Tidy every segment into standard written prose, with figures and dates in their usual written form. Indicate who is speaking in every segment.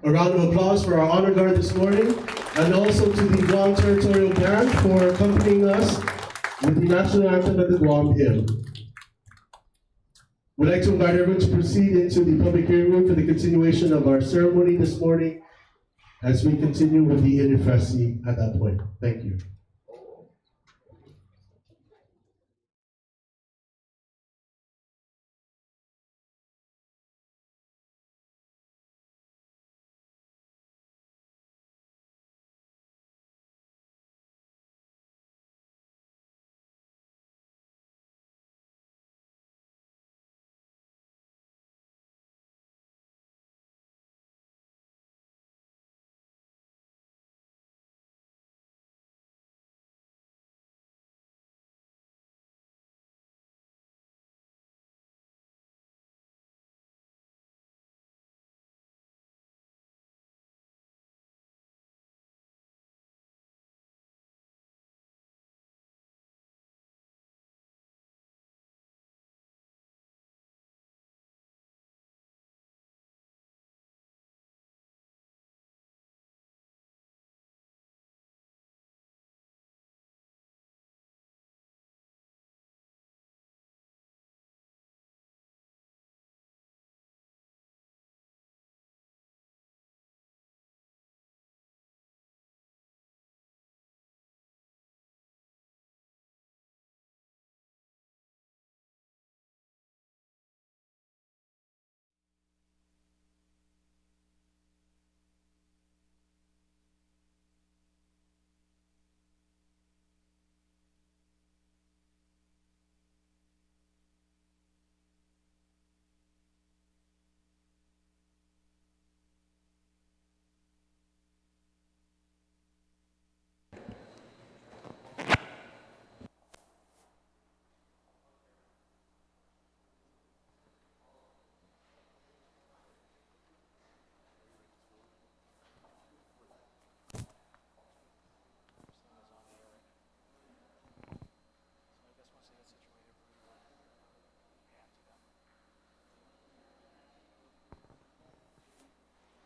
Speaker 1: A round of applause for our honor guard this morning, and also to the Guam Territorial Band for accompanying us with the national anthem and the Guam hymn. We'd like to invite everyone to proceed into the public hearing room for the continuation of our ceremony this morning as we continue with the interfesi at that point. Thank you.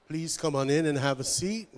Speaker 1: Please come on in and have a seat.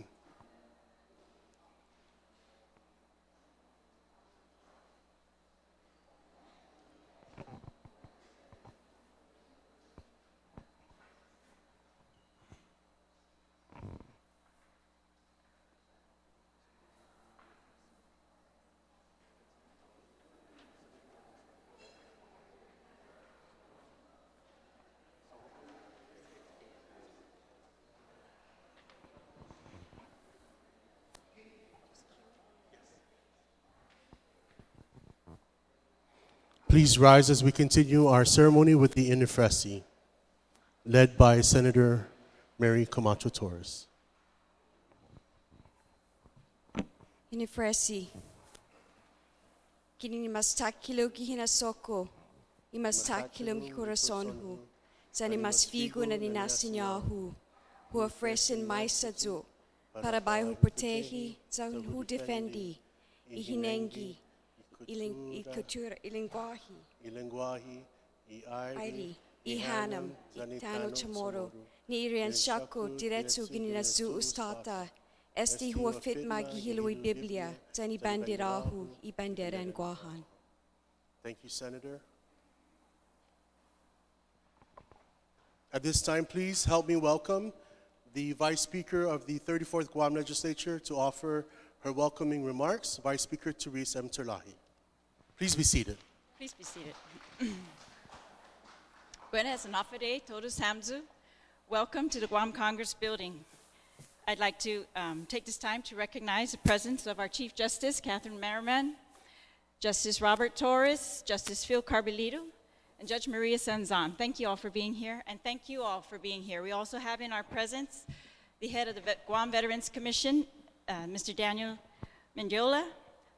Speaker 1: Please rise as we continue our ceremony with the interfesi, led by Senator Mary Camacho Torres.
Speaker 2: Interfesi. Kini ni mas takilo kihina soko. I mas takilo mi corazon hu. Sa ni mas figo na ni nasinyahu. Hu ofrecen mais sa zo. Para bai hu protehi, sa hu defendi. I hinengi. I cultura, I
Speaker 1: Ilengwahi,
Speaker 2: Airi, I hanam, I tano chamoro. Ni irian shako diretso gininazu ustata. Esti hua fit magihilo I Biblia. Tani bandirahu, I banderan guahan.
Speaker 1: Thank you, Senator. At this time, please help me welcome the Vice Speaker of the 34th Guam Legislature to offer her welcoming remarks, Vice Speaker Therese M. Terlahi. Please be seated.
Speaker 3: Please be seated. Buenas noches, todos hamzu. Welcome to the Guam Congress building. I'd like to take this time to recognize the presence of our Chief Justice, Catherine Merriman, Justice Robert Torres, Justice Phil Carbolito, and Judge Maria Sanzan. Thank you all for being here, and thank you all for being here. We also have in our presence the head of the Guam Veterans Commission, Mr. Daniel Mendiola.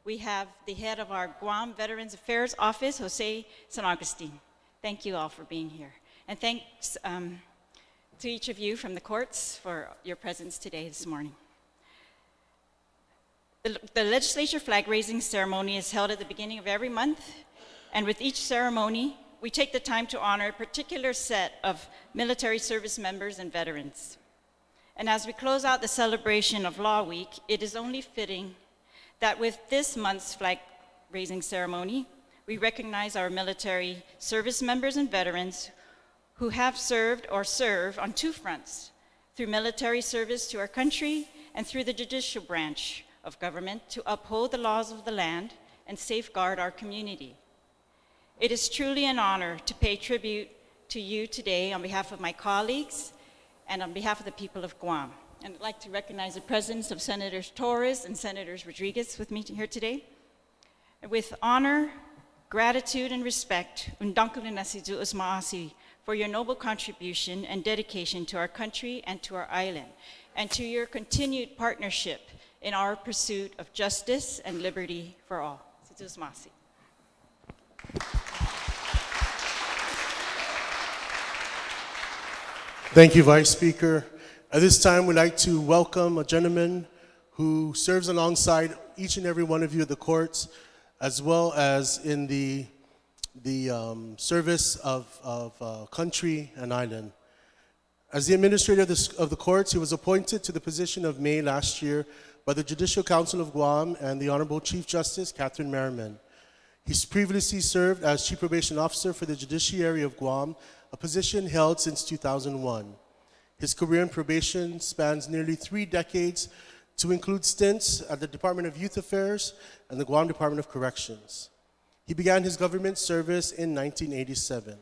Speaker 3: We have the head of our Guam Veterans Affairs Office, Jose San Agustin. Thank you all for being here. And thanks to each of you from the courts for your presence today, this morning. The legislature flag raising ceremony is held at the beginning of every month, and with each ceremony, we take the time to honor a particular set of military service members and veterans. And as we close out the celebration of Law Week, it is only fitting that with this month's flag-raising ceremony, we recognize our military service members and veterans who have served or serve on two fronts, through military service to our country and through the judicial branch of government to uphold the laws of the land and safeguard our community. It is truly an honor to pay tribute to you today on behalf of my colleagues and on behalf of the people of Guam. And I'd like to recognize the presence of Senators Torres and Senators Rodriguez with me here today. With honor, gratitude, and respect, undangkulan nasidu usmaasi for your noble contribution and dedication to our country and to our island, and to your continued partnership in our pursuit of justice and liberty for all. Sidu usmaasi.
Speaker 1: Thank you, Vice Speaker. At this time, we'd like to welcome a gentleman who serves alongside each and every one of you at the courts, as well as in the service of country and island. As the administrator of the courts, he was appointed to the position of May last year by the Judicial Council of Guam and the Honorable Chief Justice Catherine Merriman. He's previously served as Chief Probation Officer for the Judiciary of Guam, a position held since 2001. His career in probation spans nearly 3 decades, to include stints at the Department of Youth Affairs and the Guam Department of Corrections. He began his government service in 1987.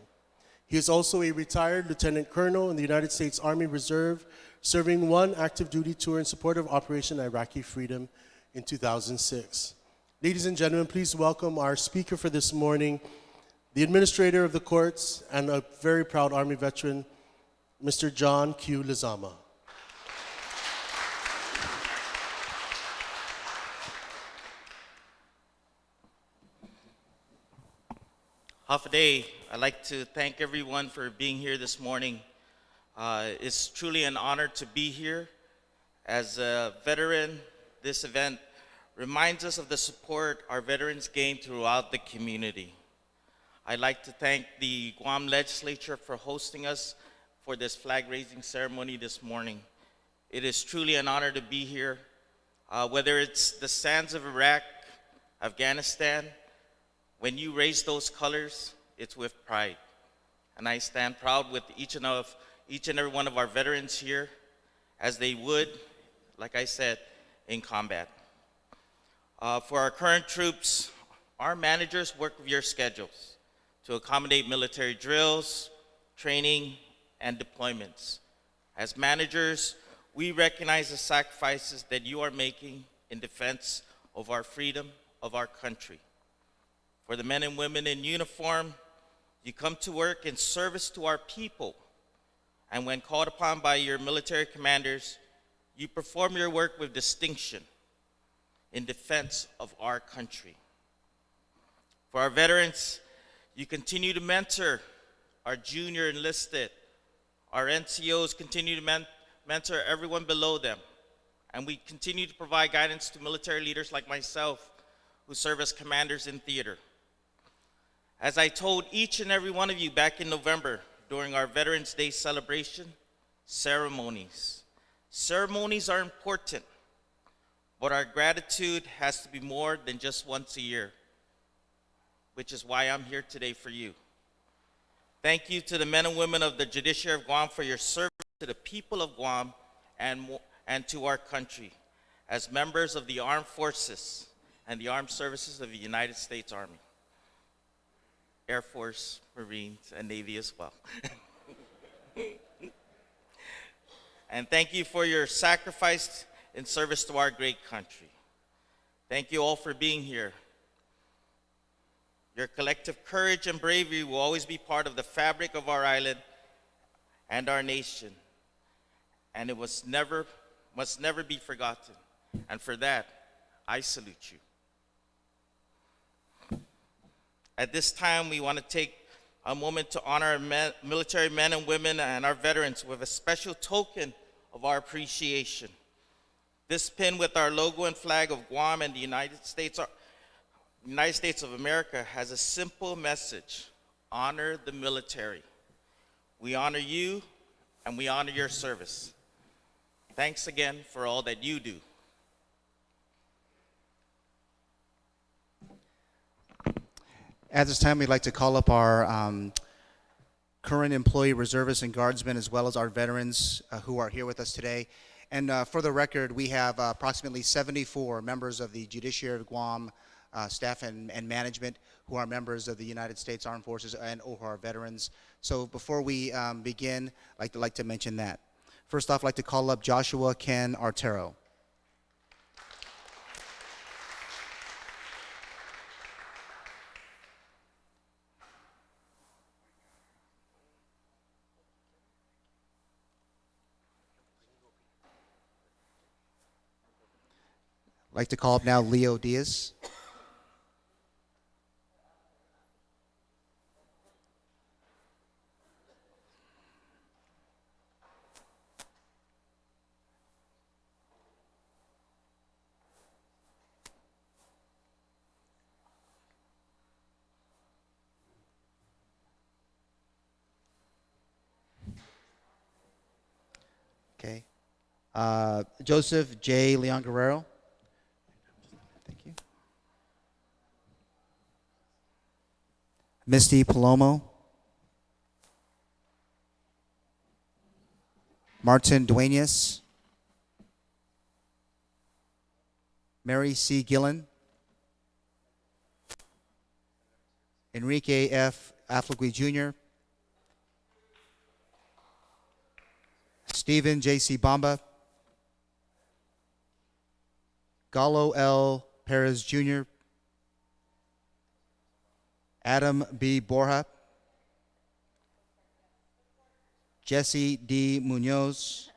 Speaker 1: He is also a retired Lieutenant Colonel in the United States Army Reserve, serving 1 active duty tour in support of Operation Iraqi Freedom in 2006. Ladies and gentlemen, please welcome our speaker for this morning, the administrator of the courts and a very proud Army veteran, Mr. John Q. Lizama.
Speaker 4: Hafaday, I'd like to thank everyone for being here this morning. It's truly an honor to be here. As a veteran, this event reminds us of the support our veterans gain throughout the community. I'd like to thank the Guam Legislature for hosting us for this flag-raising ceremony this morning. It is truly an honor to be here. Whether it's the sands of Iraq, Afghanistan, when you raise those colors, it's with pride. And I stand proud with each and every one of our veterans here, as they would, like I said, in combat. For our current troops, our managers work with your schedules to accommodate military drills, training, and deployments. As managers, we recognize the sacrifices that you are making in defense of our freedom, of our country. For the men and women in uniform, you come to work in service to our people. And when called upon by your military commanders, you perform your work with distinction in defense of our country. For our veterans, you continue to mentor our junior enlisted. Our NCOs continue to mentor everyone below them. And we continue to provide guidance to military leaders like myself who serve as commanders in theater. As I told each and every one of you back in November during our Veterans Day celebration, ceremonies. Ceremonies are important, but our gratitude has to be more than just once a year, which is why I'm here today for you. Thank you to the men and women of the Judiciary of Guam for your service to the people of Guam and to our country as members of the Armed Forces and the Armed Services of the United States Army, Air Force, Marines, and Navy as well. And thank you for your sacrifice in service to our great country. Thank you all for being here. Your collective courage and bravery will always be part of the fabric of our island and our nation, and it must never be forgotten. And for that, I salute you. At this time, we want to take a moment to honor our military men and women and our veterans with a special token of our appreciation. This pin with our logo and flag of Guam and the United States of America has a simple message: honor the military. We honor you and we honor your service. Thanks again for all that you do.
Speaker 5: At this time, we'd like to call up our current employee reservists and guardsmen, as well as our veterans who are here with us today. And for the record, we have approximately 74 members of the Judiciary of Guam staff and management who are members of the United States Armed Forces and who are veterans. So before we begin, I'd like to mention that. First off, I'd like to call up Joshua Ken Artero. I'd like to call up now Leo Diaz. Okay. Joseph J. Leon Guerrero. Thank you. Misty Palomo. Martin Duenas. Mary C. Gillen. Enrique F. Afflegui Jr. Stephen J.C. Bamba. Gallo L. Perez Jr. Adam B. Borja. Jesse D. Munoz.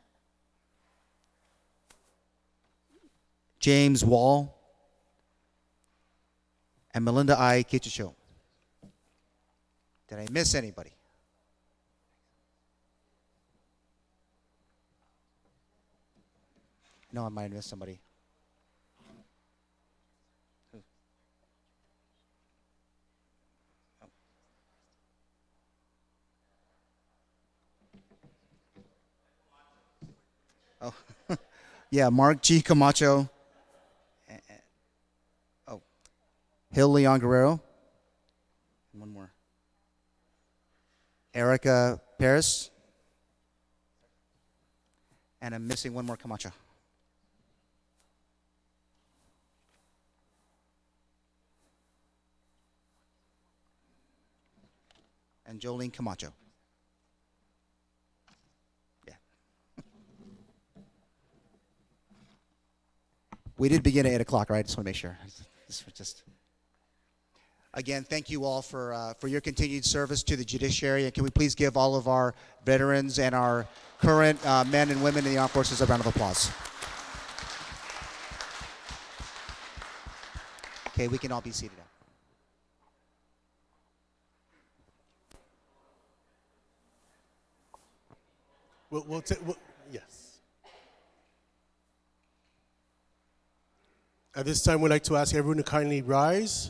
Speaker 5: James Wall. And Melinda I. Kichicho. Did I miss anybody? No, I might have missed somebody. Oh, yeah, Mark G. Camacho. Oh, Hill Leon Guerrero. And one more. Erica Paris. And I'm missing one more Camacho. And Jolene Camacho. Yeah. We did begin at 8 o'clock, right? Just want to make sure. This was just. Again, thank you all for your continued service to the judiciary. And can we please give all of our veterans and our current men and women in the armed forces a round of applause? Okay, we can all be seated now.
Speaker 1: Yes. At this time, we'd like to ask everyone to kindly rise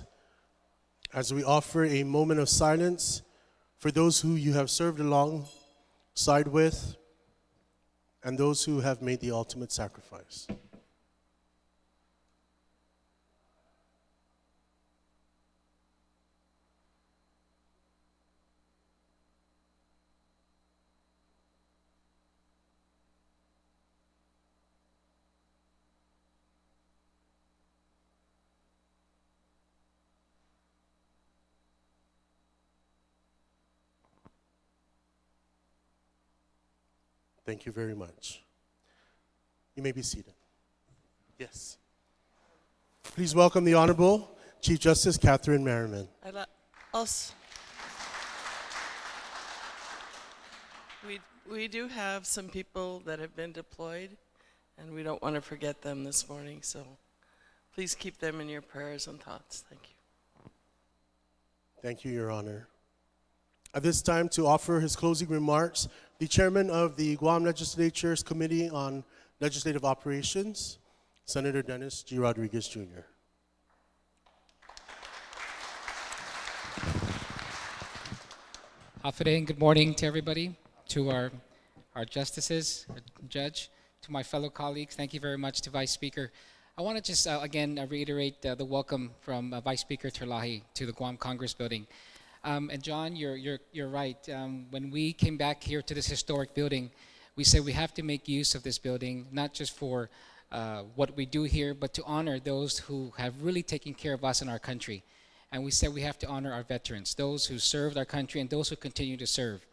Speaker 1: as we offer a moment of silence for those who you have served alongside with and those who have made the ultimate sacrifice. Thank you very much. You may be seated. Yes. Please welcome the Honorable Chief Justice Catherine Merriman.
Speaker 6: We do have some people that have been deployed, and we don't want to forget them this morning, so please keep them in your prayers and thoughts. Thank you.
Speaker 1: Thank you, Your Honor. At this time, to offer his closing remarks, the Chairman of the Guam Legislature's Committee on Legislative Operations, Senator Dennis G. Rodriguez, Jr.
Speaker 7: Hafa adai and good morning to everybody, to our justices, our judge, to my fellow colleagues. Thank you very much to Vice Speaker. I want to just again reiterate the welcome from Vice Speaker Terlahi to the Guam Congress Building. And John, you're right. When we came back here to this historic building, we said we have to make use of this building, not just for what we do here, but to honor those who have really taken care of us in our country. And we said we have to honor our veterans, those who served our country and those who continue to serve.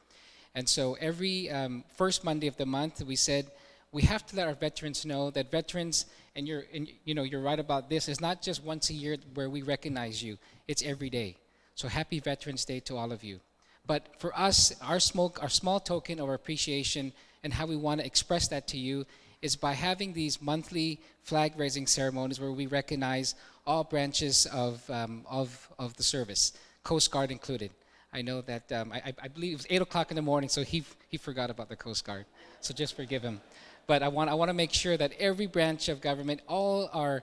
Speaker 7: And so every first Monday of the month, we said we have to let our veterans know that veterans, and you're right about this, it's not just once a year where we recognize you, it's every day. So happy Veterans Day to all of you. But for us, our small token of appreciation and how we want to express that to you is by having these monthly flag-raising ceremonies where we recognize all branches of the service, Coast Guard included. I know that, I believe it was 8 o'clock in the morning, so he forgot about the Coast Guard. So just forgive him. But I want to make sure that every branch of government, all our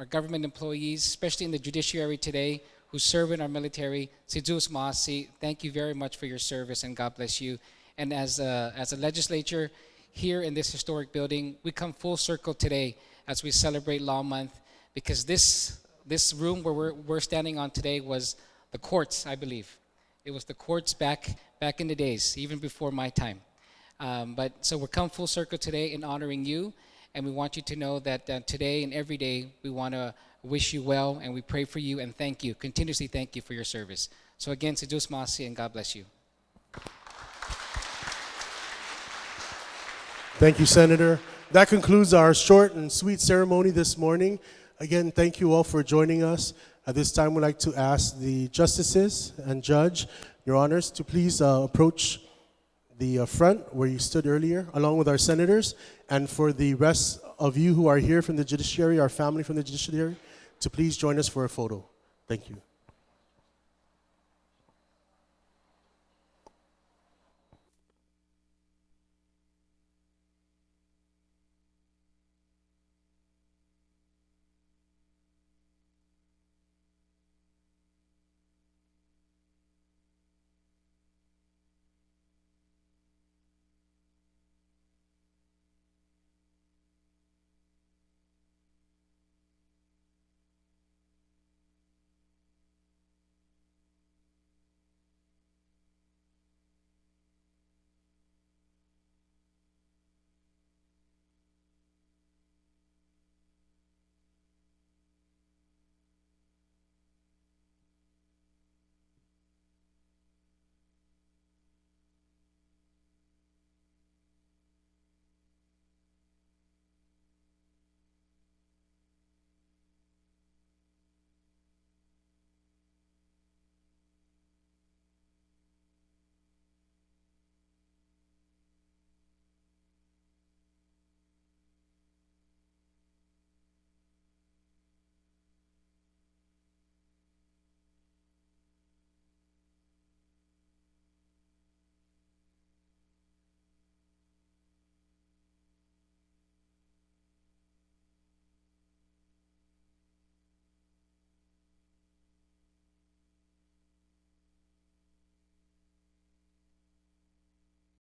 Speaker 7: government employees, especially in the judiciary today, who serve in our military, Sidus Maasi, thank you very much for your service and God bless you. And as a legislature here in this historic building, we come full circle today as we celebrate Law Month, because this room where we're standing on today was the courts, I believe. It was the courts back in the days, even before my time. But so we're come full circle today in honoring you, and we want you to know that today and every day we want to wish you well, and we pray for you and thank you, continuously thank you for your service. So again, Sidus Masi, and God bless you.
Speaker 1: Thank you, Senator. That concludes our short and sweet ceremony this morning. Again, thank you all for joining us. At this time, we'd like to ask the justices and judge, your honors, to please approach the front where you stood earlier, along with our senators, and for the rest of you who are here from the judiciary, our family from the judiciary, to please join us for a photo. Thank you.